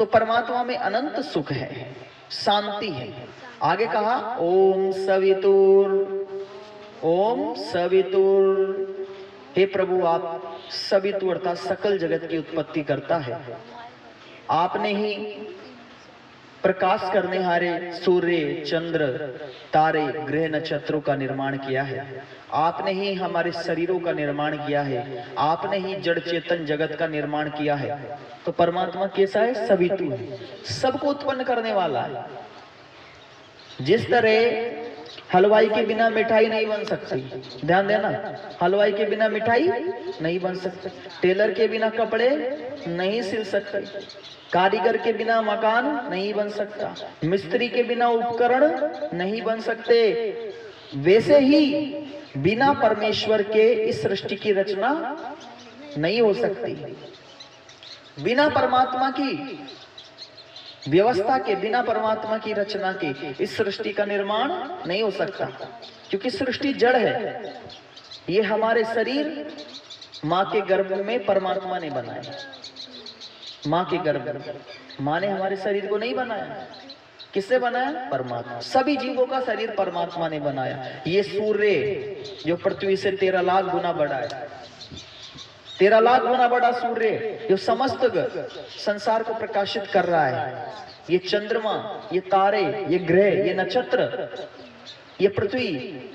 तो परमात्मा में अनंत सुख है, शांति है। आगे कहा ओम सवितुर, ओम सवितुर। हे प्रभु, आप सवितु अर्थात सकल जगत की उत्पत्ति करता है। आपने ही प्रकाश करने हारे सूर्य, चंद्र, तारे, ग्रह, नक्षत्रों का निर्माण किया है। आपने ही हमारे शरीरों का निर्माण किया है। आपने ही जड़ चेतन जगत का निर्माण किया है। तो परमात्मा कैसा है? सवितु है, सबको उत्पन्न करने वाला है। जिस तरह हलवाई के बिना मिठाई नहीं बन सकती, ध्यान देना, हलवाई के बिना मिठाई नहीं बन सकती, टेलर के बिना कपड़े नहीं सिल सकते, कारीगर के बिना मकान नहीं बन सकता, मिस्त्री के बिना उपकरण नहीं बन सकते। वैसे ही बिना परमेश्वर के इस सृष्टि की रचना नहीं हो सकती। बिना परमात्मा की व्यवस्था के, बिना परमात्मा की रचना के इस सृष्टि का निर्माण नहीं हो सकता, क्योंकि सृष्टि जड़ है। ये हमारे शरीर माँ के गर्भ में परमात्मा ने बनाया। माँ के गर्भ में माँ ने हमारे शरीर को नहीं बनाया। किसने बनाया? परमात्मा। सभी जीवों का शरीर परमात्मा ने बनाया। ये सूर्य जो पृथ्वी से 13 लाख गुना बड़ा है, 13 लाख गुना बड़ा सूर्य जो समस्त संसार को प्रकाशित कर रहा है। ये चंद्रमा, ये तारे, ये ग्रह, ये नक्षत्र, ये पृथ्वी,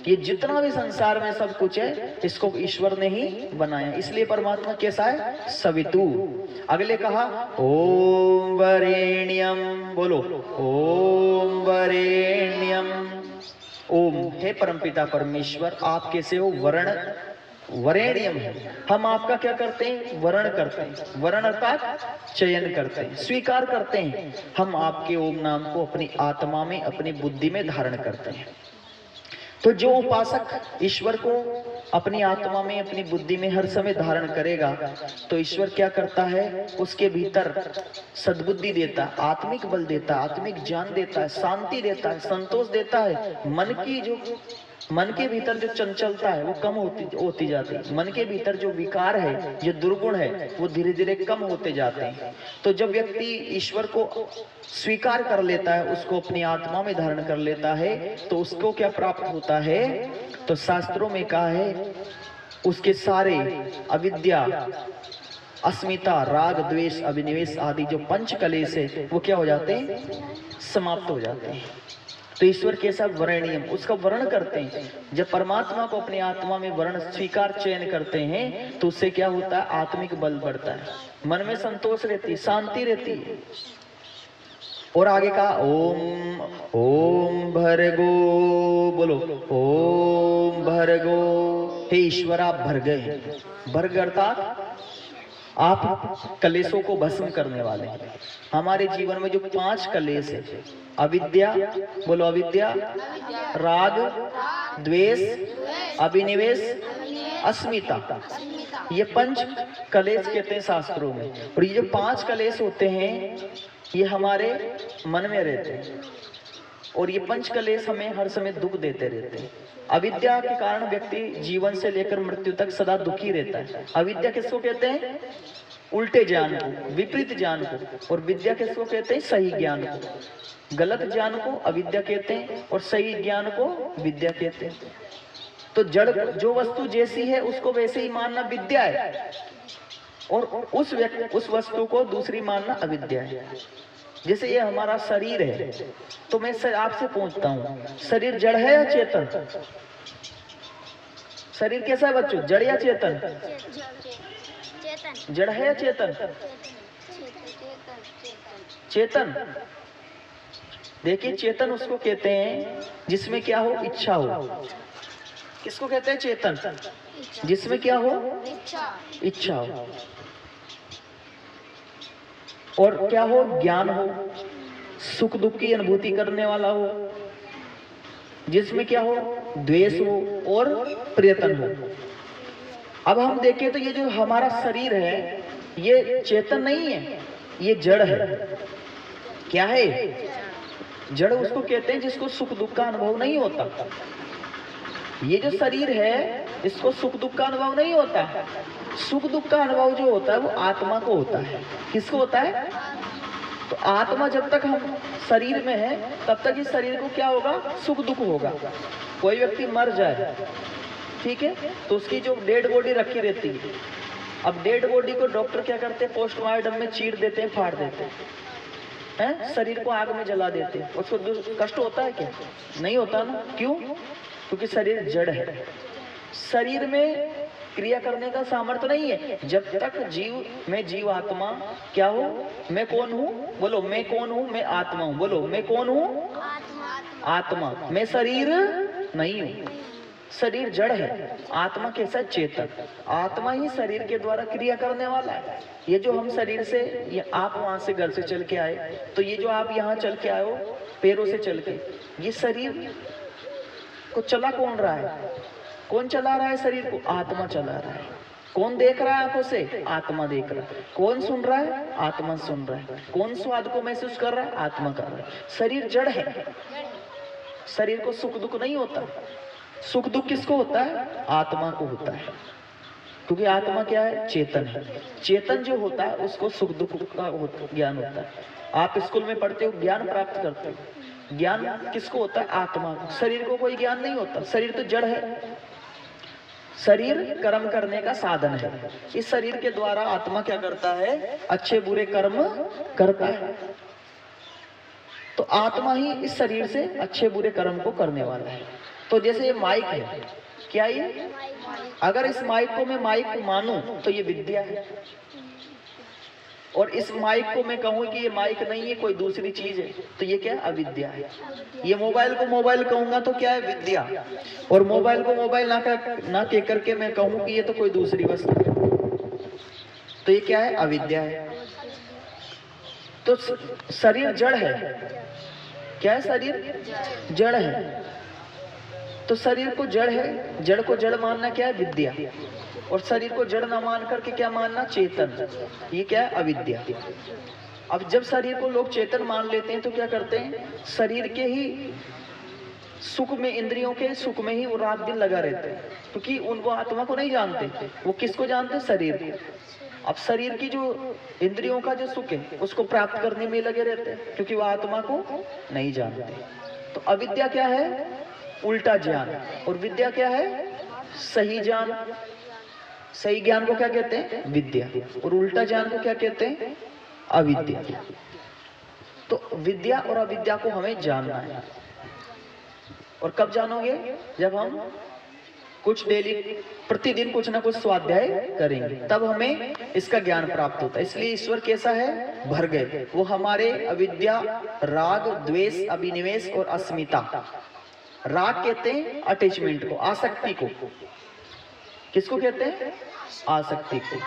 ये जितना भी संसार में सब कुछ है, इसको ईश्वर ने ही बनाया। इसलिए परमात्मा कैसा है? सवितु। अगले कहा ओम वरेण्यम, बोलो ओम वरेण्यम। ओम है परमपिता परमेश्वर, आप कैसे हो? वर्ण, वरेण्यम है। हम आपका क्या करते हैं? वर्ण करते हैं। वर्ण अर्थात चयन करते हैं, स्वीकार करते हैं। हम आपके ओम नाम को अपनी आत्मा में, अपनी बुद्धि में धारण करते हैं। तो जो उपासक ईश्वर को अपनी आत्मा में, अपनी बुद्धि में हर समय धारण करेगा, तो ईश्वर क्या करता है? उसके भीतर सद्बुद्धि देता, आत्मिक बल देता, आत्मिक ज्ञान देता है, शांति देता है, संतोष देता है। मन के भीतर जो चंचलता है वो कम होती जाती है। मन के भीतर जो विकार है, जो दुर्गुण है, वो धीरे धीरे कम होते जाते हैं। तो जब व्यक्ति ईश्वर को स्वीकार कर लेता है, उसको अपनी आत्मा में धारण कर लेता है, तो उसको क्या प्राप्त होता है? तो शास्त्रों में कहा है, उसके सारे अविद्या, अस्मिता, राग, द्वेष, अभिनिवेश आदि जो पंच कलेश है, वो क्या हो जाते हैं? समाप्त हो जाते हैं। तो ईश्वर कैसा? वरेण्यम, उसका वर्ण करते हैं। जब परमात्मा को अपनी आत्मा में वर्ण स्वीकार, चयन करते हैं, तो उससे क्या होता है? आत्मिक बल बढ़ता है, मन में संतोष रहती है, शांति रहती है। और आगे कहा ओम, ओम भर्गो, बोलो ओम भर्गो। हे ईश्वर, आप भर गए। भर्ग अर्थात आप कलेशों को भस्म करने वाले हैं। हमारे जीवन में जो 5 कलेश है, अविद्या, बोलो अविद्या, राग, द्वेष, अभिनिवेश, अस्मिता, ये 5 कलेश कहते हैं शास्त्रों में। और ये जो 5 कलेश होते हैं, ये हमारे मन में रहते हैं, और ये 5 कलेश हमें हर समय दुख देते रहते हैं। अविद्या के कारण व्यक्ति जीवन से लेकर मृत्यु तक सदा दुखी रहता है। अविद्या किसको कहते हैं? उल्टे ज्ञान को, विपरीत ज्ञान को। और विद्या किसको कहते हैं? सही ज्ञान को। गलत ज्ञान को अविद्या कहते हैं, और सही ज्ञान को विद्या कहते हैं। तो जड़, जो वस्तु जैसी है उसको वैसे ही मानना विद्या है, और उस वस्तु को दूसरी मानना अविद्या है। जैसे ये हमारा शरीर है, तो मैं आपसे पूछता हूँ, शरीर जड़ है या चेतन? शरीर कैसा है बच्चों? जड़ या चेतन? जड़ है या चेतन? चेतन। देखिए, चेतन उसको कहते हैं जिसमें क्या हो? इच्छा हो। किसको कहते हैं? चेतन। जिसमें क्या हो? इच्छा हो। और क्या हो? ज्ञान हो, सुख दुख की अनुभूति करने वाला हो। जिसमें क्या हो? द्वेष हो और प्रियतन हो। अब हम देखें तो ये जो हमारा शरीर है, ये चेतन नहीं है, ये जड़ है। क्या है? जड़ उसको कहते हैं जिसको सुख दुख का अनुभव नहीं होता। ये जो शरीर है, इसको सुख दुख का अनुभव नहीं होता। सुख दुख का अनुभव जो होता है वो आत्मा को होता है। किसको होता है? तो आत्मा जब तक हम शरीर में है तब तक इस शरीर को क्या होगा, सुख दुख होगा। कोई व्यक्ति मर जाए, ठीक है, तो उसकी जो डेड बॉडी रखी रहती है, अब डेड बॉडी को डॉक्टर क्या करते हैं, पोस्टमार्टम में चीर देते हैं, फाड़ देते हैं, शरीर को आग में जला देते हैं। उसको कष्ट होता है क्या? नहीं होता ना। क्यों? क्योंकि शरीर जड़ है, शरीर में क्रिया करने का सामर्थ्य नहीं है। जब तक जीव आत्मा क्या हो, मैं कौन हूँ, बोलो मैं कौन हूँ, मैं आत्मा हूँ, बोलो मैं कौन हूँ, आत्मा, मैं शरीर नहीं हूँ। शरीर जड़ है, आत्मा कैसा, चेतन। आत्मा ही शरीर के द्वारा क्रिया करने वाला है। ये जो हम शरीर से, ये आप वहां से घर से चल के आए, तो ये जो आप यहाँ चल के आए हो पैरों से चल के, ये शरीर को चला कौन रहा है, कौन चला रहा है शरीर को, आत्मा चला रहा है। कौन देख रहा है आंखों से, आत्मा देख रहा है। कौन सुन रहा है, आत्मा सुन रहा है। कौन स्वाद को महसूस कर रहा है, आत्मा कर रहा है। शरीर जड़ है, शरीर को सुख दुख नहीं होता। सुख दुख किसको होता है, आत्मा को होता है, क्योंकि आत्मा क्या है, चेतन है। चेतन जो होता है उसको सुख दुख का ज्ञान होता है। आप स्कूल में पढ़ते हो, ज्ञान प्राप्त करते हो, ज्ञान किसको होता है, आत्मा को। शरीर को कोई ज्ञान नहीं होता, शरीर तो जड़ है। शरीर कर्म करने का साधन है। इस शरीर के द्वारा आत्मा क्या करता है, अच्छे बुरे कर्म करता है। तो आत्मा ही इस शरीर से अच्छे बुरे कर्म को करने वाला है। तो जैसे ये माइक है, क्या ये, अगर इस माइक को मैं माइक मानूं तो ये विद्या है, और इस माइक को मैं कहूँ कि ये माइक नहीं है, कोई दूसरी चीज है, तो ये क्या है, अविद्या है। ये मोबाइल को मोबाइल कहूंगा तो क्या है, विद्या। और मोबाइल को मोबाइल ना कह करके मैं कहूँ कि ये तो कोई दूसरी वस्तु है, तो ये क्या है, अविद्या है। तो शरीर जड़ है, क्या है, शरीर जड़ है। तो शरीर को जड़ है, जड़ को जड़ मानना क्या है, विद्या। और शरीर को जड़ ना मान करके क्या मानना, चेतन। ये क्या है, अविद्या। अब जब शरीर को लोग चेतन मान लेते हैं तो क्या करते हैं, शरीर के ही सुख में, इंद्रियों के सुख में ही वो रात दिन लगा रहते हैं, क्योंकि उनको आत्मा को नहीं जानते। वो किसको जानते, शरीर। अब शरीर की जो इंद्रियों का जो सुख है उसको प्राप्त करने में लगे रहते हैं, क्योंकि वो आत्मा को नहीं जानते। तो अविद्या क्या है, उल्टा ज्ञान, और विद्या क्या है, सही ज्ञान। सही ज्ञान को क्या कहते हैं, विद्या, और उल्टा ज्ञान को क्या कहते हैं, अविद्या। तो विद्या और अविद्या को हमें जानना है। और कब जानोगे, जब हम कुछ डेली, प्रतिदिन कुछ ना कुछ स्वाध्याय करेंगे, तब हमें इसका ज्ञान प्राप्त होता है। इसलिए ईश्वर कैसा है, भर गए। वो हमारे अविद्या, राग, द्वेष, अभिनिवेश और अस्मिता। राग कहते हैं अटैचमेंट को, आसक्ति को। किसको कहते हैं, आसक्ति को।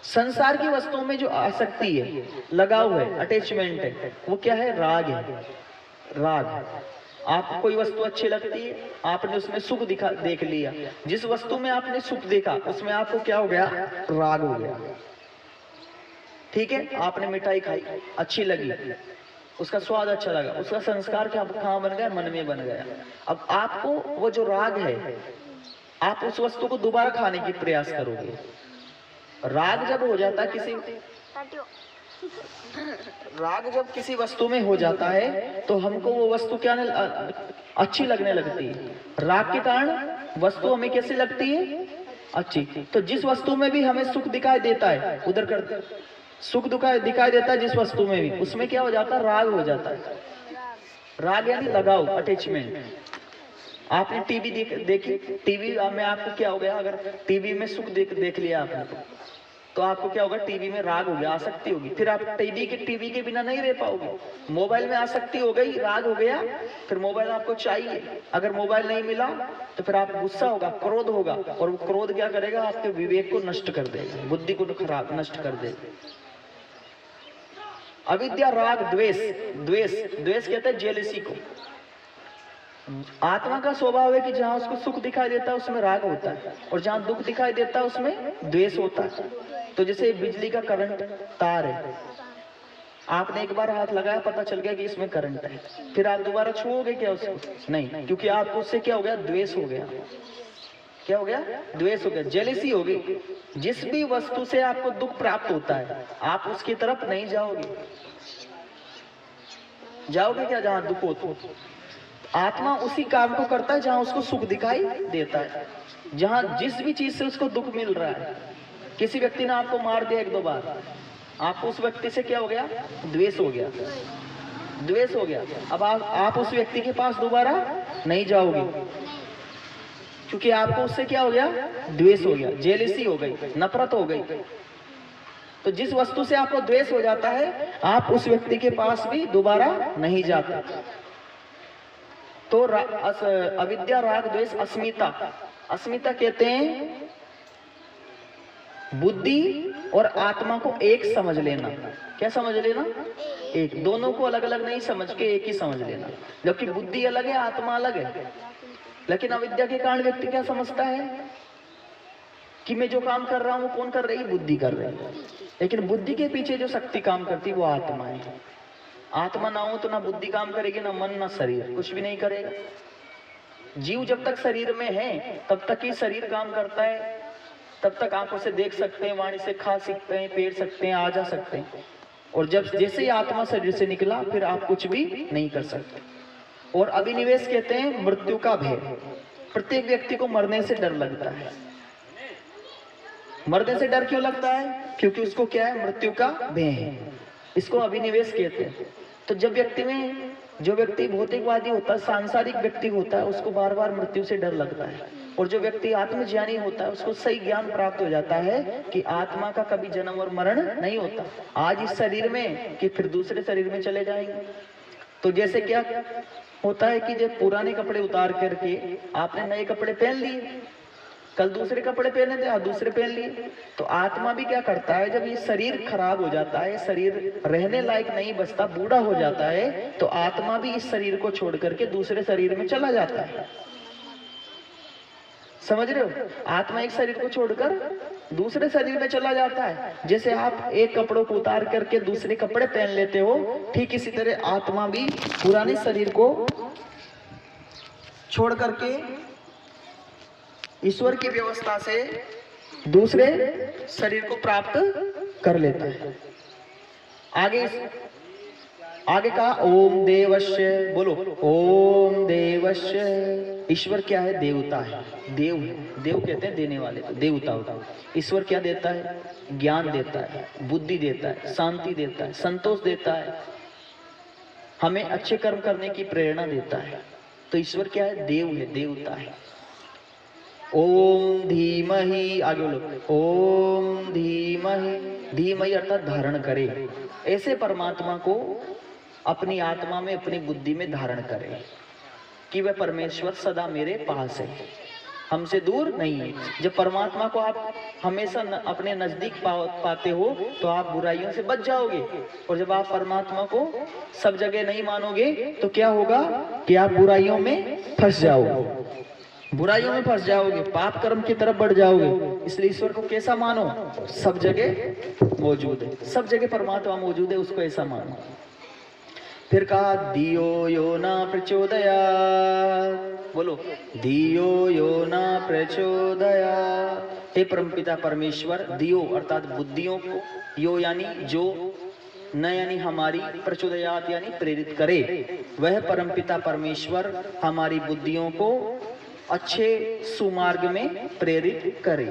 संसार की वस्तुओं में जो आसक्ति है, लगाव है, अटैचमेंट है, वो क्या है, राग है। राग, आपको कोई वस्तु अच्छी लगती है, आपने उसमें सुख देख लिया, जिस वस्तु में आपने सुख देखा उसमें आपको क्या हो गया, राग हो गया। ठीक है, आपने मिठाई खाई, अच्छी लगी, उसका स्वाद अच्छा लगा, उसका संस्कार क्या कहाँ बन गया, मन में बन गया। अब आपको वो जो राग है, आप उस वस्तु को दोबारा खाने की प्रयास करोगे। राग जब हो जाता है राग जब किसी वस्तु में हो जाता है तो हमको वो वस्तु क्या अच्छी लगने लगती है। राग के कारण वस्तु हमें कैसी लगती है, अच्छी। तो जिस वस्तु में भी हमें सुख दिखाई देता है, उधर कर सुख दिखाई देता है, जिस वस्तु में भी, उसमें क्या हो जाता है, राग हो जाता है। राग यानी लगाव, अटैचमेंट। आपने टीवी देखी, टीवी में आपको क्या हो गया, अगर टीवी में सुख देख लिया आपने, तो आपको क्या होगा, टीवी में राग हो गया, आसक्ति होगी। फिर आप टीवी के बिना नहीं रह पाओगे। मोबाइल में आसक्ति हो गई, राग हो गया, फिर मोबाइल आपको चाहिए। अगर मोबाइल नहीं मिला तो फिर आप गुस्सा होगा, क्रोध होगा, और वो क्रोध क्या करेगा, आपके विवेक को नष्ट कर देगा, बुद्धि को खराब नष्ट कर देगा। अविद्या, राग, द्वेष। द्वेष कहते हैं जेलसी को। आत्मा का स्वभाव है कि जहां उसको सुख दिखाई देता है उसमें राग होता है, और जहां दुख दिखाई देता है उसमें द्वेष होता है। तो जैसे बिजली का करंट तार है, आपने एक बार हाथ लगाया, पता चल गया कि इसमें करंट है, फिर आप दोबारा छुओगे क्या उसको, नहीं, क्योंकि आपको उससे क्या हो गया, द्वेष हो गया। क्या हो गया? द्वेष हो गया, जेलिसी हो गई। जिस भी वस्तु से आपको दुख प्राप्त होता है आप उसकी तरफ नहीं जाओगे। जाओगे क्या जहां दुख हो? आत्मा उसी काम को करता है जहां उसको सुख दिखाई देता है, जहां जिस भी चीज से उसको दुख मिल रहा है। किसी व्यक्ति ने आपको मार दिया 1-2 बार, आपको उस व्यक्ति से क्या हो गया? द्वेष हो गया, द्वेष हो गया। अब आप उस व्यक्ति के पास दोबारा नहीं जाओगे, क्योंकि आपको उससे क्या हो गया? द्वेष हो गया, जेलिसी हो गई, नफरत हो गई। तो जिस वस्तु से आपको द्वेष हो जाता है आप उस व्यक्ति के पास भी दोबारा नहीं जाते। तो अविद्या, राग, द्वेष, अस्मिता। अस्मिता कहते हैं बुद्धि और आत्मा को एक समझ लेना। क्या समझ लेना? एक। दोनों को अलग अलग नहीं समझ के एक ही समझ लेना। जबकि बुद्धि अलग है, आत्मा अलग है। लेकिन अविद्या के कारण व्यक्ति क्या समझता है कि मैं जो काम कर रहा हूं कौन कर रही है? बुद्धि कर रही है। लेकिन बुद्धि के पीछे जो शक्ति काम करती है वो आत्मा है। आत्मा ना हो तो ना बुद्धि काम करेगी, ना मन, ना शरीर, कुछ भी नहीं करेगा। जीव जब तक शरीर में है तब तक ही शरीर काम करता है, तब तक आंखों से देख सकते हैं, वाणी से खा सकते हैं, पेड़ सकते हैं, आ जा सकते हैं। और जब जैसे ही आत्मा शरीर से निकला फिर आप कुछ भी नहीं कर सकते। और अभिनिवेश कहते हैं मृत्यु का भय। प्रत्येक व्यक्ति को मरने से डर लगता है। मरने से डर क्यों लगता है? क्योंकि उसको क्या है? मृत्यु का भय है। इसको अभिनिवेश कहते हैं। तो जब व्यक्ति में, जो व्यक्ति भौतिकवादी होता है, सांसारिक व्यक्ति होता है, उसको बार बार मृत्यु से डर लगता है। और जो व्यक्ति आत्मज्ञानी होता है उसको सही ज्ञान प्राप्त हो जाता है कि आत्मा का कभी जन्म और मरण नहीं होता। आज इस शरीर में कि फिर दूसरे शरीर में चले जाएंगे। तो जैसे क्या होता है कि जब पुराने कपड़े उतार करके आपने नए कपड़े पहन लिए, कल दूसरे कपड़े पहने थे, आज दूसरे पहन लिए। तो आत्मा भी क्या करता है, जब ये शरीर खराब हो जाता है, शरीर रहने लायक नहीं बचता, बूढ़ा हो जाता है, तो आत्मा भी इस शरीर को छोड़ करके दूसरे शरीर में चला जाता है। समझ रहे हो? आत्मा एक शरीर को छोड़कर दूसरे शरीर में चला जाता है। जैसे आप एक कपड़ों को उतार करके दूसरे कपड़े पहन लेते हो, ठीक इसी तरह आत्मा भी पुराने शरीर को छोड़ करके ईश्वर की व्यवस्था से दूसरे शरीर को प्राप्त कर लेता है। आगे कहा ओम देवस्य। बोलो ओम देवस्य। ईश्वर क्या है? देवता है, देव है। देव कहते हैं देने वाले को, देवता होता है। ईश्वर क्या देता है? ज्ञान देता है, बुद्धि देता है, शांति देता है, संतोष देता है, हमें अच्छे कर्म करने की प्रेरणा देता है। तो ईश्वर क्या है? देव है, देवता है। ओम धीमहि। आगे बोलो ओम धीमहि। धीमहि अर्थात धारण करे। ऐसे परमात्मा को अपनी आत्मा में, अपनी बुद्धि में धारण करे कि वह परमेश्वर सदा मेरे पास है, हमसे दूर नहीं है। जब परमात्मा को आप हमेशा अपने नजदीक पाते हो तो आप बुराइयों से बच जाओगे। और जब आप परमात्मा को सब जगह नहीं मानोगे तो क्या होगा कि आप बुराइयों में फंस जाओगे, बुराइयों में फंस जाओगे, पाप कर्म की तरफ बढ़ जाओगे। इसलिए ईश्वर को कैसा मानो? सब जगह मौजूद है, सब जगह परमात्मा मौजूद है, उसको ऐसा मानो। फिर कहा धियो यो न प्रचोदयात्। बोलो धियो यो न प्रचोदयात्। हे परमपिता परमेश्वर, धियो अर्थात बुद्धियों को, यो यानी जो, न यानी हमारी, प्रचोदयात् यानी प्रेरित करे। वह परमपिता परमेश्वर हमारी बुद्धियों को अच्छे सुमार्ग में प्रेरित करे।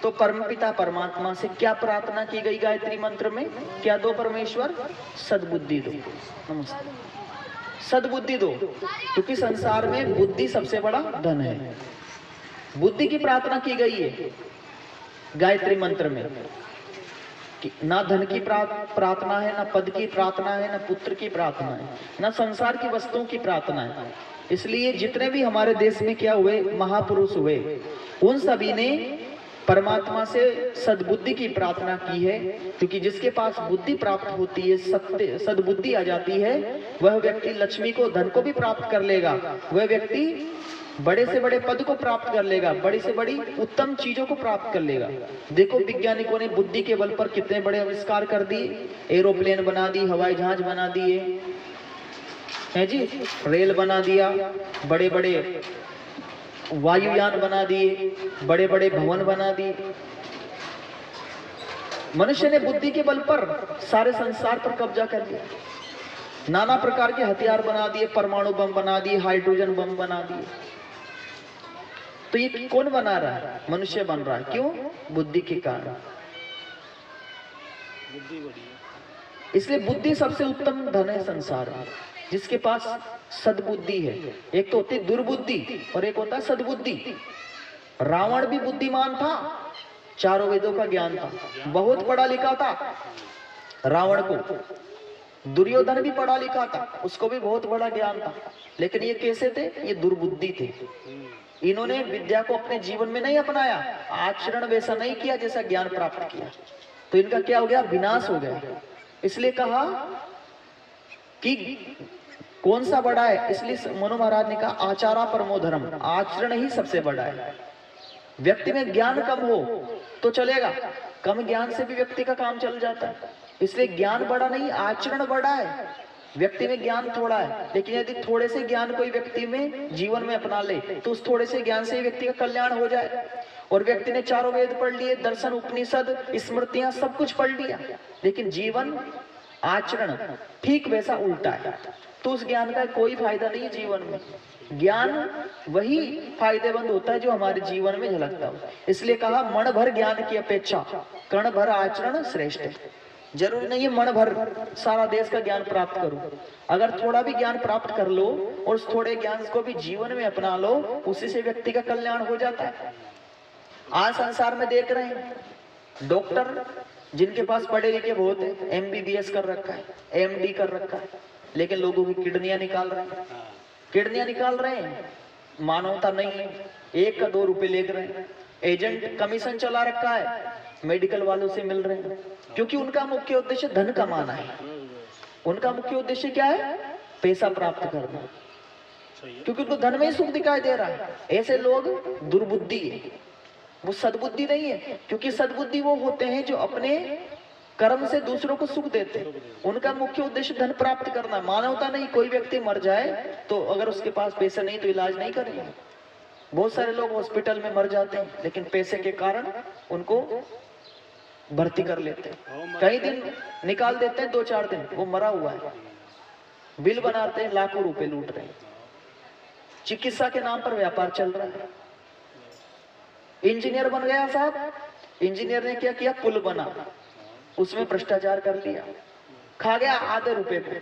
तो परमपिता परमात्मा से क्या प्रार्थना की गई गायत्री मंत्र में? क्या दो परमेश्वर? सद्बुद्धि दो। नमस्ते। सद्बुद्धि दो, क्योंकि संसार में बुद्धि सबसे बड़ा धन है। बुद्धि की प्रार्थना की गई है गायत्री मंत्र में। कि ना धन की प्रार्थना है, ना पद की प्रार्थना है, ना पुत्र की प्रार्थना है, ना संसार की वस्तुओं की प्रार्थना है। इसलिए जितने भी हमारे देश में क्या हुए, महापुरुष हुए, उन सभी ने परमात्मा से सद्बुद्धि की प्रार्थना की है। क्योंकि जिसके पास बुद्धि प्राप्त होती है, सद्बुद्धि आ जाती है, वह व्यक्ति लक्ष्मी को, धन को भी प्राप्त कर लेगा। वह व्यक्ति बड़े से बड़े पद को प्राप्त कर लेगा, बड़ी से बड़ी उत्तम चीजों को प्राप्त कर लेगा। देखो वैज्ञानिकों ने बुद्धि के बल पर कितने बड़े आविष्कार कर दिए। एरोप्लेन बना दी, हवाई जहाज बना दिए है जी, रेल बना दिया, बड़े बड़े वायुयान बना दिए, बड़े बड़े भवन बना दिए। मनुष्य ने बुद्धि के बल पर सारे संसार पर कब्जा कर लिया। नाना प्रकार के हथियार बना दिए, परमाणु बम बना दिए, हाइड्रोजन बम बना दिए। तो ये कौन बना रहा है? मनुष्य बन रहा है। क्यों? बुद्धि के कारण। इसलिए बुद्धि सबसे उत्तम धन है संसार में। जिसके पास सद्बुद्धि है, एक तो होती है दुर्बुद्धि और एक होता है सद्बुद्धि। रावण भी बुद्धिमान था, चारों वेदों का ज्ञान था, बहुत पढ़ा लिखा था रावण को। दुर्योधन भी पढ़ा लिखा था, उसको भी बहुत बड़ा ज्ञान था। लेकिन ये कैसे थे? ये दुर्बुद्धि थे। इन्होंने विद्या को अपने जीवन में नहीं अपनाया, आचरण वैसा नहीं किया जैसा ज्ञान प्राप्त किया। तो इनका क्या हो गया? विनाश हो गया। इसलिए कहा कि कौन सा बड़ा है? इसलिए मनु महाराज ने कहा आचारा परमो धर्म, आचरण ही सबसे बड़ा है। व्यक्ति में ज्ञान कम हो तो चलेगा, कम ज्ञान से भी व्यक्ति का काम चल जाता है। इसलिए ज्ञान बड़ा नहीं, आचरण बड़ा है। व्यक्ति में ज्ञान थोड़ा है, लेकिन यदि थोड़े से ज्ञान कोई व्यक्ति में जीवन में अपना ले तो उस थोड़े से ज्ञान से ही व्यक्ति का कल्याण हो जाए। और व्यक्ति ने चारों वेद पढ़ लिए, दर्शन, उपनिषद, स्मृतियां सब कुछ पढ़ लिया, लेकिन जीवन आचरण ठीक वैसा उल्टा है, तो उस ज्ञान का कोई फायदा नहीं है जीवन में। ज्ञान वही फायदेमंद होता है जो हमारे जीवन में झलकता हो। इसलिए कहा मन भर ज्ञान की अपेक्षा कण भर आचरण श्रेष्ठ है। जरूरी नहीं है मन भर सारा देश का ज्ञान प्राप्त करो, अगर थोड़ा भी ज्ञान प्राप्त कर लो और उस थोड़े ज्ञान को भी जीवन में अपना लो, उसी से व्यक्ति का कल्याण हो जाता है। आज संसार में देख रहे हैं डॉक्टर जिनके पास पढ़े लिखे बहुत है, MBBS कर रखा है, MD कर रखा है, लेकिन लोगों की किडनियां निकाल रहे हैं। किडनियां निकाल रहे हैं, मानवता नहीं है, 1 का 2 रुपए ले रहे हैं। एजेंट कमीशन चला रखा है, मेडिकल वालों से मिल रहे हैं, क्योंकि उनका मुख्य उद्देश्य धन कमाना है। उनका मुख्य उद्देश्य क्या है? पैसा प्राप्त करना, क्योंकि उनको धन में ही सुख दिखाई दे रहा है। ऐसे लोग दुर्बुद्धि है, वो सद्बुद्धि नहीं है। क्योंकि सद्बुद्धि वो होते हैं जो अपने कर्म से दूसरों को सुख देते हैं। उनका मुख्य उद्देश्य धन प्राप्त करना, मानवता नहीं। कोई व्यक्ति मर जाए तो अगर उसके पास पैसा नहीं तो इलाज नहीं करेंगे। बहुत सारे लोग हॉस्पिटल में मर जाते हैं, लेकिन पैसे के कारण उनको भर्ती कर लेते हैं, कई दिन निकाल देते हैं, 2-4 दिन वो मरा हुआ है, बिल बनाते हैं, लाखों रुपए लूट रहे हैं। चिकित्सा के नाम पर व्यापार चल रहा है। इंजीनियर बन गया साहब, इंजीनियर ने क्या किया? पुल बना, उसमें भ्रष्टाचार कर लिया, खा गया आधे रुपए पे।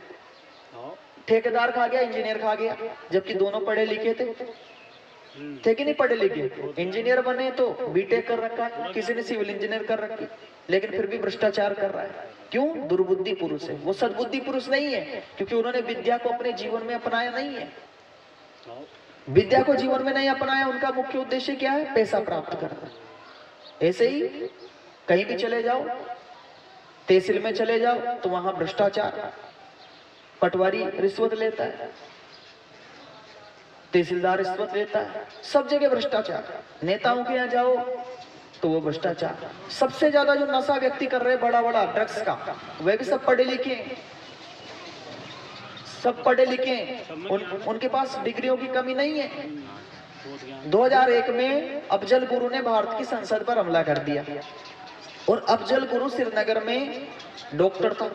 ठेकेदार खा गया, इंजीनियर खा गया, जबकि दोनों पढ़े लिखे थे कि नहीं पढ़े लिखे? इंजीनियर बने तो बीटेक कर रखा है, किसी ने सिविल इंजीनियर कर रखी, लेकिन फिर भी भ्रष्टाचार कर रहा है। क्यों? दुर्बुद्धि पुरुष है, वो सद्बुद्धि पुरुष नहीं है, क्योंकि उन्होंने विद्या को अपने जीवन में अपनाया नहीं है। विद्या को जीवन में नहीं अपनाया, उनका मुख्य उद्देश्य क्या है? पैसा प्राप्त करना। ऐसे ही कहीं भी चले जाओ, तहसील में चले जाओ तो वहां भ्रष्टाचार, पटवारी रिश्वत लेता है, तहसीलदार रिश्वत लेता है, सब जगह भ्रष्टाचार। नेताओं के यहाँ जाओ तो वो भ्रष्टाचार। सबसे ज्यादा जो नशा व्यक्ति कर रहे बड़ा बड़ा ड्रग्स का, वे भी सब पढ़े लिखे, सब पढ़े लिखे, उनके पास डिग्रियों की कमी नहीं है। 2001 में अफजल गुरु ने भारत की संसद पर हमला कर दिया, और अफजल गुरु श्रीनगर में डॉक्टर था,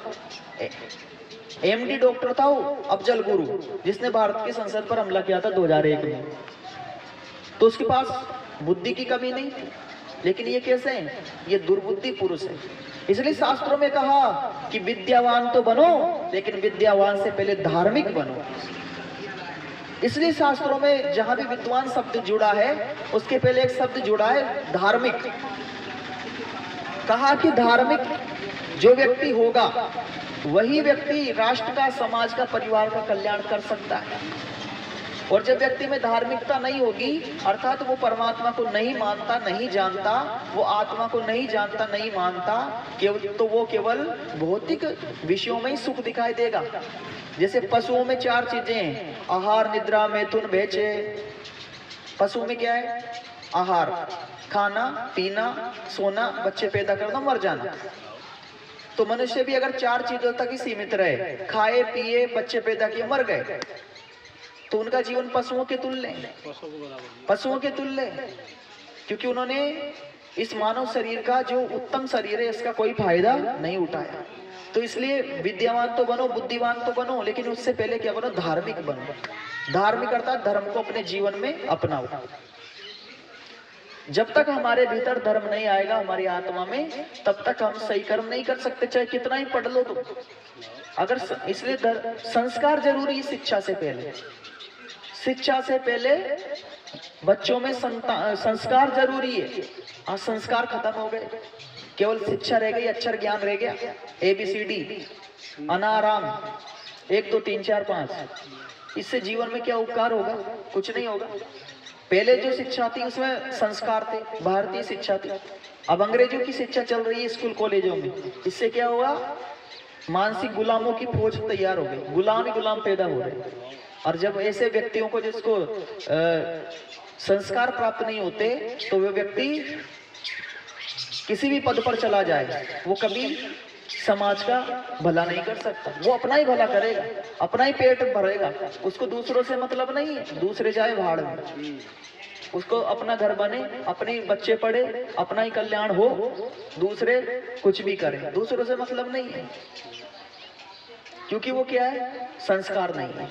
MD डॉक्टर था वो अफजल गुरु, जिसने भारत की संसद पर हमला किया था 2001 में। तो उसके पास बुद्धि की कमी नहीं थी, लेकिन ये कैसे है? ये दुर्बुद्धि पुरुष है। इसलिए शास्त्रों में कहा कि विद्यावान तो बनो, लेकिन विद्यावान से पहले धार्मिक बनो। इसलिए शास्त्रों में जहां भी विद्वान शब्द जुड़ा है, उसके पहले एक शब्द जुड़ा है धार्मिक। कहा कि धार्मिक जो व्यक्ति होगा वही व्यक्ति राष्ट्र का, समाज का, परिवार का कल्याण कर सकता है। और जब व्यक्ति में धार्मिकता नहीं होगी, अर्थात वो परमात्मा को नहीं मानता, नहीं जानता, वो आत्मा को नहीं जानता, नहीं मानता, केवल तो वो केवल भौतिक विषयों में ही सुख दिखाई देगा। जैसे पशुओं में 4 चीजें हैं, आहार, निद्रा, मैथुन, भैचे। पशु में क्या है? आहार, खाना, पीना, सोना, बच्चे पैदा करना, मर जाना। तो मनुष्य भी अगर 4 चीजों तक ही सीमित रहे, खाए, पिए, बच्चे पैदा किए, मर गए, तो उनका जीवन पशुओं के तुल्य है, पशुओं के तुल्य है, क्योंकि उन्होंने इस मानव शरीर का जो उत्तम शरीर है इसका कोई फायदा नहीं उठाया। तो इसलिए विद्यावान तो बनो, बुद्धिमान तो बनो, लेकिन उससे पहले क्या बनो, धार्मिक बनो। धार्मिक अर्थात धर्म को अपने जीवन में अपनाओ। जब तक हमारे भीतर धर्म नहीं आएगा हमारी आत्मा में, तब तक हम सही कर्म नहीं कर सकते, चाहे कितना ही पढ़ लो तुम। अगर इसलिए संस्कार जरूरी है। शिक्षा से पहले, शिक्षा से पहले बच्चों में संस्कार जरूरी है। आज संस्कार खत्म हो गए, केवल शिक्षा रह गई, अक्षर ज्ञान रह गया, ABCD, अनाराम 1 2 3 4 5। इससे जीवन में क्या उपकार होगा? कुछ नहीं होगा। पहले जो शिक्षा थी उसमें संस्कार थे, भारतीय शिक्षा थी। अब अंग्रेजों की शिक्षा चल रही है स्कूल कॉलेजों में। इससे क्या हुआ? मानसिक गुलामों की फौज तैयार हो गई, गुलाम ही गुलाम पैदा हो रहे। और जब ऐसे व्यक्तियों को, जिसको संस्कार प्राप्त नहीं होते, तो वे व्यक्ति किसी भी पद पर चला जाए, वो कभी समाज का भला नहीं कर सकता। वो अपना ही भला करेगा, अपना ही पेट भरेगा, उसको दूसरों से मतलब नहीं है। दूसरे जाए भाड़ में, उसको अपना घर बने, अपने बच्चे पढ़े, अपना ही कल्याण हो, दूसरे कुछ भी करें, दूसरों से मतलब नहीं है। क्योंकि वो क्या है? संस्कार नहीं है।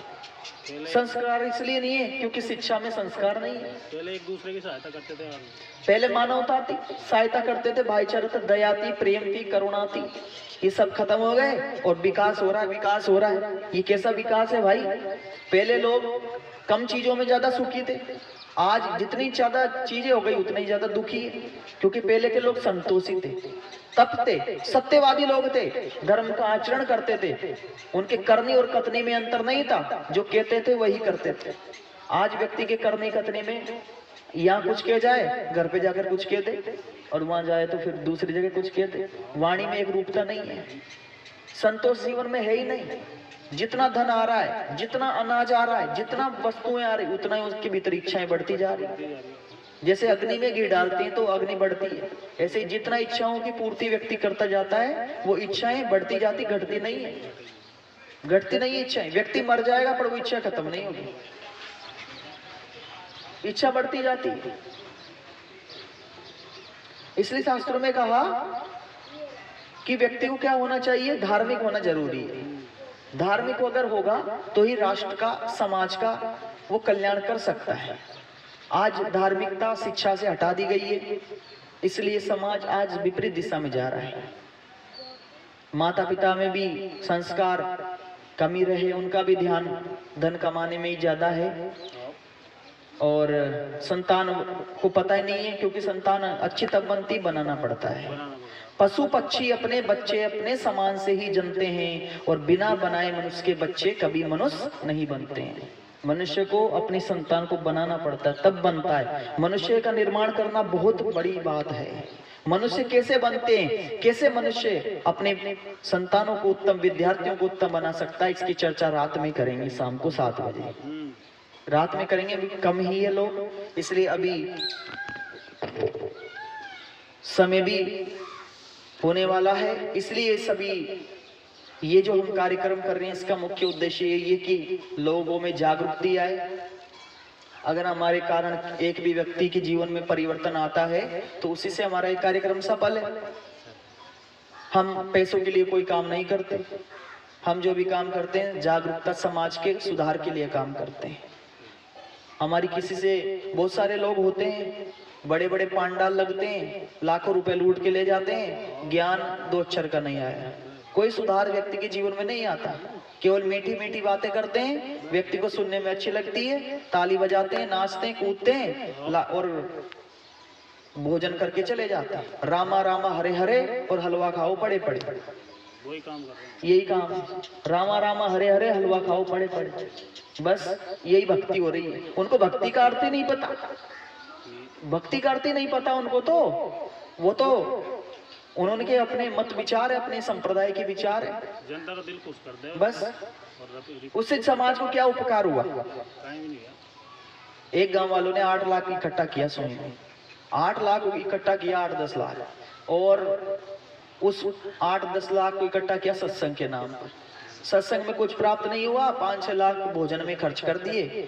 संस्कार इसलिए नहीं है क्योंकि शिक्षा में संस्कार नहीं है। पहले एक दूसरे की सहायता करते थे, पहले मानवता थी, सहायता करते थे, भाईचारा था, दया थी, प्रेम थी, करुणा थी। ये सब खत्म हो गए और विकास हो रहा है, विकास हो रहा है। ये कैसा विकास है भाई? पहले लोग कम चीजों में ज्यादा सुखी थे, आज जितनी ज्यादा चीजें हो गई उतनी ज्यादा दुखी है। क्योंकि पहले के लोग संतोषी थे, तपते, सत्यवादी लोग थे, धर्म का आचरण करते थे, उनके करनी और कथनी में अंतर नहीं था, जो कहते थे वही करते थे। आज व्यक्ति के करनी कथनी में यहाँ कुछ कह जाए, घर पे जाकर कुछ कह दे, और वहां जाए तो फिर दूसरी जगह कुछ कह दे। वाणी में एक रूपता नहीं है, संतोष जीवन में है ही नहीं। जितना धन आ रहा है, जितना अनाज आ रहा है, जितना वस्तुएं आ रही, उतना ही उसके भीतर इच्छाएं बढ़ती जा रही। जैसे अग्नि में घी डालती है तो अग्नि बढ़ती है, ऐसे ही जितना इच्छाओं की पूर्ति व्यक्ति करता जाता है, वो इच्छाएं बढ़ती जाती, घटती नहीं है, घटती नहीं है इच्छाएं। व्यक्ति मर जाएगा पर वो इच्छा खत्म नहीं होगी, इच्छा बढ़ती जाती है। इसलिए शास्त्रों में कहा कि व्यक्ति को क्या होना चाहिए? धार्मिक होना जरूरी है। धार्मिक अगर होगा तो ही राष्ट्र का, समाज का वो कल्याण कर सकता है। आज धार्मिकता शिक्षा से हटा दी गई है, इसलिए समाज आज विपरीत दिशा में जा रहा है। माता पिता में भी संस्कार कमी रहे, उनका भी ध्यान धन कमाने में ही ज्यादा है, और संतान को पता ही नहीं है, क्योंकि संतान अच्छी तब बनती, बनाना पड़ता है। पशु पक्षी अपने बच्चे अपने समान से ही जन्मते हैं, और बिना बनाए मनुष्य के बच्चे कभी मनुष्य नहीं बनते हैं। मनुष्य को अपनी संतान को बनाना पड़ता है, तब बनता है। मनुष्य का निर्माण करना बहुत बड़ी बात है। मनुष्य कैसे बनते हैं, कैसे मनुष्य अपने संतानों को, उत्तम विद्यार्थियों को उत्तम बना सकता है, इसकी चर्चा रात में करेंगे, शाम को 7 बजे रात में करेंगे। अभी कम ही है लोग, इसलिए अभी समय भी होने वाला है। इसलिए सभी ये जो हम कार्यक्रम कर रहे हैं, इसका मुख्य उद्देश्य ये कि लोगों में जागरूकता आए। अगर हमारे कारण एक भी व्यक्ति के जीवन में परिवर्तन आता है तो उसी से हमारा एक कार्यक्रम सफल है। हम पैसों के लिए कोई काम नहीं करते, हम जो भी काम करते हैं जागरूकता, समाज के सुधार के लिए काम करते हैं। हमारी किसी से, बहुत सारे लोग होते हैं, बड़े बड़े पांडाल लगते हैं, लाखों रुपए लूट के ले जाते हैं, ज्ञान 2 अक्षर का नहीं आया, कोई सुधार व्यक्ति के जीवन में नहीं आता। केवल मीठी मीठी बातें करते हैं, व्यक्ति को सुनने में अच्छी लगती है, ताली बजाते हैं, नाचते हैं, कूदते हैं और भोजन करके चले जाते हैं। रामा रामा हरे हरे और हलवा खाओ पड़े पड़े, वही काम कर रहे हैं। यही काम, रामा रामा हरे हरे हलवा खाओ पड़े पड़े, बस यही भक्ति हो रही है। उनको भक्ति का अर्थ ही नहीं पता, भक्ति का अर्थ ही नहीं पता उनको। तो वो तो उन्होंने के अपने मत विचार है, अपने संप्रदाय के विचार है, जनता का दिल खुश कर दे बस। उससे समाज को क्या उपकार हुआ? एक गांव वालों ने 8 लाख इकट्ठा किया, सुनिए, 8 लाख इकट्ठा किया, 8-10 लाख, और उस 8-10 लाख को इकट्ठा किया सत्संग के नाम पर। सत्संग में कुछ प्राप्त नहीं हुआ, 5-6 लाख भोजन में खर्च कर दिए,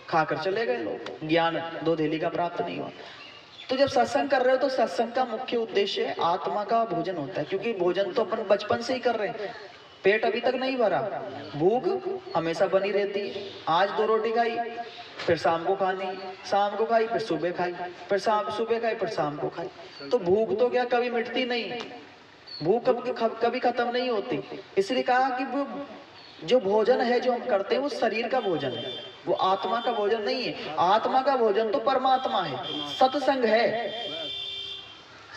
खाकर चले गए लोग, ज्ञान 2 धेली का प्राप्त नहीं हुआ। तो जब सत्संग कर रहे हो तो सत्संग का मुख्य उद्देश्य आत्मा का भोजन होता है, क्योंकि भोजन तो अपन बचपन से ही कर रहे हैं, पेट अभी तक नहीं भरा, भूख हमेशा बनी रहती है। आज 2 रोटी खाई, फिर शाम को खानी, शाम को खाई, फिर सुबह खाई, फिर सुबह खाई, फिर शाम को खाई। तो भूख तो क्या कभी मिटती नहीं, भूख कभी खत्म नहीं होती। इसलिए कहा कि वो जो भोजन है जो हम करते हैं वो शरीर का भोजन है, वो आत्मा का भोजन नहीं है। आत्मा का भोजन तो परमात्मा है, सत्संग है,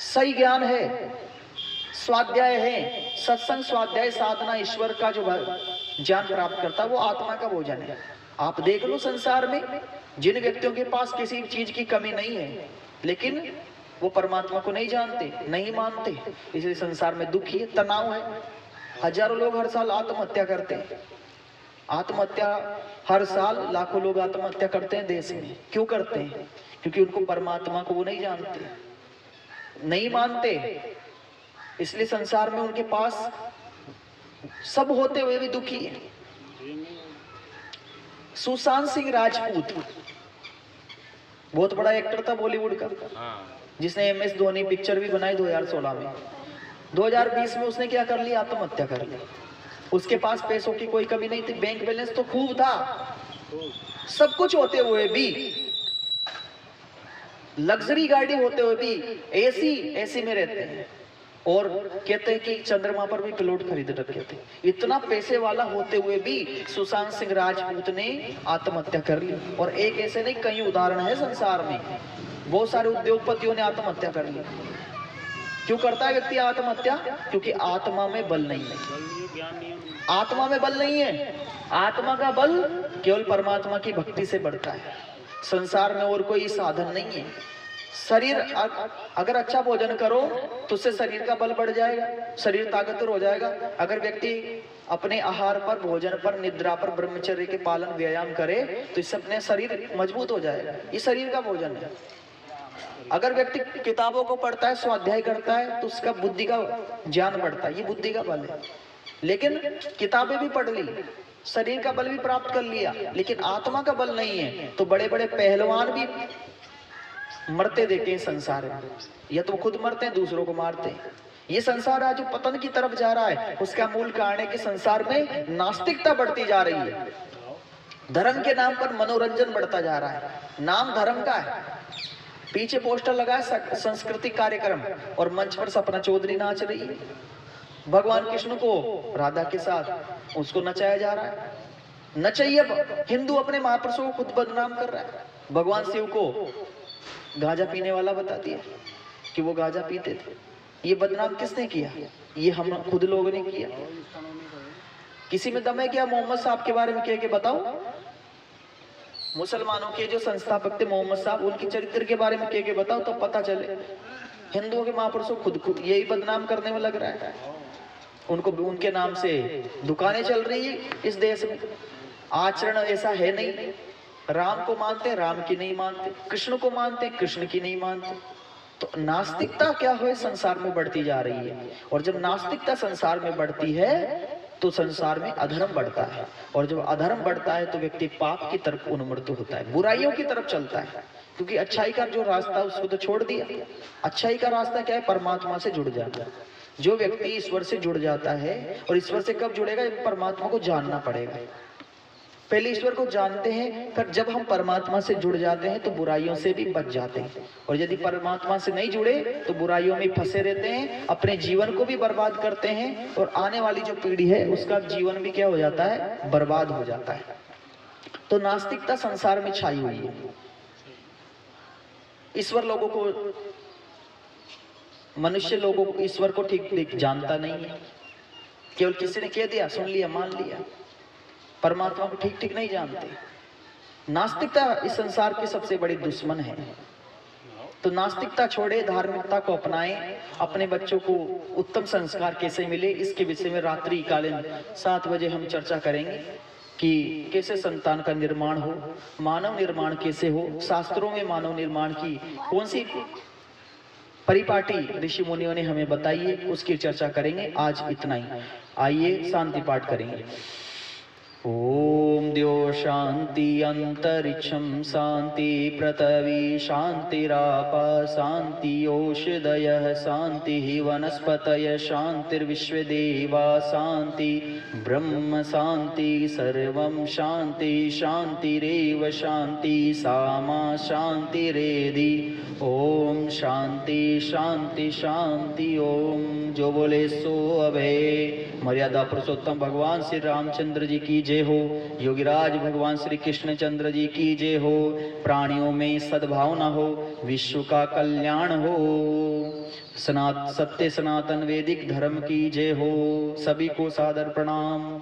सही ज्ञान है, स्वाध्याय है। सत्संग, स्वाध्याय, साधना, ईश्वर का जो ज्ञान प्राप्त करता है वो आत्मा का भोजन है। आप देख लो संसार में जिन व्यक्तियों के पास किसी चीज की कमी नहीं है, लेकिन वो परमात्मा को नहीं जानते, नहीं मानते, इसलिए संसार में दुखी है, तनाव है। हजारों लोग हर साल आत्महत्या करते हैं, आत्महत्या हर साल लाखों लोग आत्महत्या करते हैं देश में। क्यों करते हैं? क्योंकि उनको परमात्मा को वो नहीं जानते, नहीं मानते। इसलिए संसार में उनके पास सब होते हुए भी दुखी है। सुशांत सिंह राजपूत बहुत बड़ा एक्टर था बॉलीवुड का, जिसने MS धोनी पिक्चर भी बनाई 2016 में। 2020 में उसने क्या कर लिया? आत्महत्या कर ली। उसके पास पैसों की कोई कमी नहीं थी, बैंक बैलेंस तो खूब था, सब कुछ होते हुए भी, लग्जरी गाड़ी होते हुए भी, एसी में रहते हैं, और कहते हैं कि चंद्रमा पर भी प्लॉट खरीद रखे थे। इतना पैसे वाला होते हुए भी सुशांत सिंह राजपूत ने आत्महत्या कर ली। और एक ऐसे नहीं, कई उदाहरण है संसार में, बहुत सारे उद्योगपतियों ने आत्महत्या कर ली। क्यों करता है व्यक्ति आत्महत्या? क्योंकि आत्मा में बल नहीं है, आत्मा में बल नहीं है। आत्मा का बल केवल परमात्मा की भक्ति से बढ़ता है। संसार में और कोई साधन नहीं है। शरीर अगर अच्छा भोजन करो तो उससे शरीर का बल बढ़ जाएगा, शरीर ताकतवर हो जाएगा। अगर व्यक्ति अपने आहार पर, भोजन पर, निद्रा पर, ब्रह्मचर्य के पालन, व्यायाम करे तो इससे अपने शरीर मजबूत हो जाएगा। ये शरीर का भोजन है। अगर व्यक्ति किताबों को पढ़ता है, स्वाध्याय करता है, तो उसका बुद्धि का ज्ञान बढ़ता है, ये बुद्धि का बल है। लेकिन किताबें भी पढ़ ली, शरीर का बल भी प्राप्त कर लिया, लेकिन आत्मा का बल नहीं है, तो बड़े बड़े पहलवान भी मरते देखे हैं संसार में। या तो खुद मरते हैं, दूसरों को मारते हैं। ये संसार आज जो पतन की तरफ जा रहा है, उसका मूल कारण है कि संसार में नास्तिकता बढ़ती जा रही है। धर्म के नाम पर मनोरंजन बढ़ता जा रहा है। नाम धर्म का है, पीछे पोस्टर लगा है सांस्कृतिक कार्यक्रम, और मंच पर सपना चौधरी नाच रही है। भगवान कृष्ण को राधा के साथ उसको नचाया जा रहा है। नचैया हिंदू अपने महापुरुषों को खुद बदनाम कर रहा है। भगवान शिव को गांजा पीने वाला बता दिया कि वो गांजा पीते थे। ये बदनाम किसने किया? ये हम खुद लोगों ने किया। किसी में दम है क्या मोहम्मद साहब के बारे में कह के बताओ? मुसलमानों के जो संस्थापक थे मोहम्मद साहब, उनके चरित्र के बारे में कह के बताओ, तो पता चले। हिंदुओं के महापुरुषों खुद यही बदनाम करने में लग रहा है। उनको उनके नाम से दुकानें चल रही है इस देश में। आचरण ऐसा है नहीं। राम को मानते, राम की नहीं मानते, कृष्ण को मानते, कृष्ण की नहीं मानते। तो नास्तिकता क्या है, संसार में बढ़ती जा रही है। और जब नास्तिकता संसार में बढ़ती है तो संसार में अधर्म बढ़ता है, और जब अधर्म बढ़ता है तो व्यक्ति पाप की तरफ उन्मुक्त होता है, बुराइयों की तरफ चलता है। क्योंकि अच्छाई का जो रास्ता उसको तो छोड़ दिया। अच्छाई का रास्ता क्या है? परमात्मा से जुड़ जाना। जो व्यक्ति ईश्वर से जुड़ जाता है, और ईश्वर से कब जुड़ेगा? परमात्मा को जानना पड़ेगा। पहले ईश्वर को जानते हैं, फिर जब हम परमात्मा से जुड़ जाते हैं तो बुराइयों से भी बच जाते हैं। और यदि परमात्मा से नहीं जुड़े तो बुराइयों में फंसे रहते हैं, अपने जीवन को भी बर्बाद करते हैं, और आने वाली जो पीढ़ी है उसका जीवन भी क्या हो जाता है? बर्बाद हो जाता है। तो नास्तिकता संसार में छाई हुई है। ईश्वर लोगों को, मनुष्य लोगों को, ईश्वर को ठीक ठीक जानता नहीं है। केवल किसी ने कह दिया, सुन लिया, मान लिया। परमात्मा को ठीक ठीक नहीं जानते। नास्तिकता इस संसार की सबसे बड़ी दुश्मन है। तो नास्तिकता छोड़े, धार्मिकता को अपनाएं। अपने बच्चों को उत्तम संस्कार कैसे मिले, इसके विषय में रात्रि कालीन 7 बजे हम चर्चा करेंगे कि कैसे संतान का निर्माण हो, मानव निर्माण कैसे हो, शास्त्रों में मानव निर्माण की कौन सी परिपाटी ऋषि मुनियों ने हमें बताई है, उसकी चर्चा करेंगे आज इतना ही। आइए शांति पाठ करेंगे। ओम द्यो शांति अंतरिक्षम शांति पृथ्वी शांतिराप शांति ओषधयः शांति वनस्पतय शांतिर्विश्वदेवा शांति ब्रह्म शांति सर्वं शांति शांतिरेव शांति सामा शांतिरेधि। ओम शांति शांति शांति ओम। जो बोले सो अभय। मर्यादा पुरुषोत्तम भगवान श्री रामचंद्र जी की जय हो। योगीराज भगवान श्री कृष्णचंद्र जी की जय हो। प्राणियों में सद्भावना हो, विश्व का कल्याण हो। सत्य सनातन वैदिक धर्म की जय हो। सभी को सादर प्रणाम।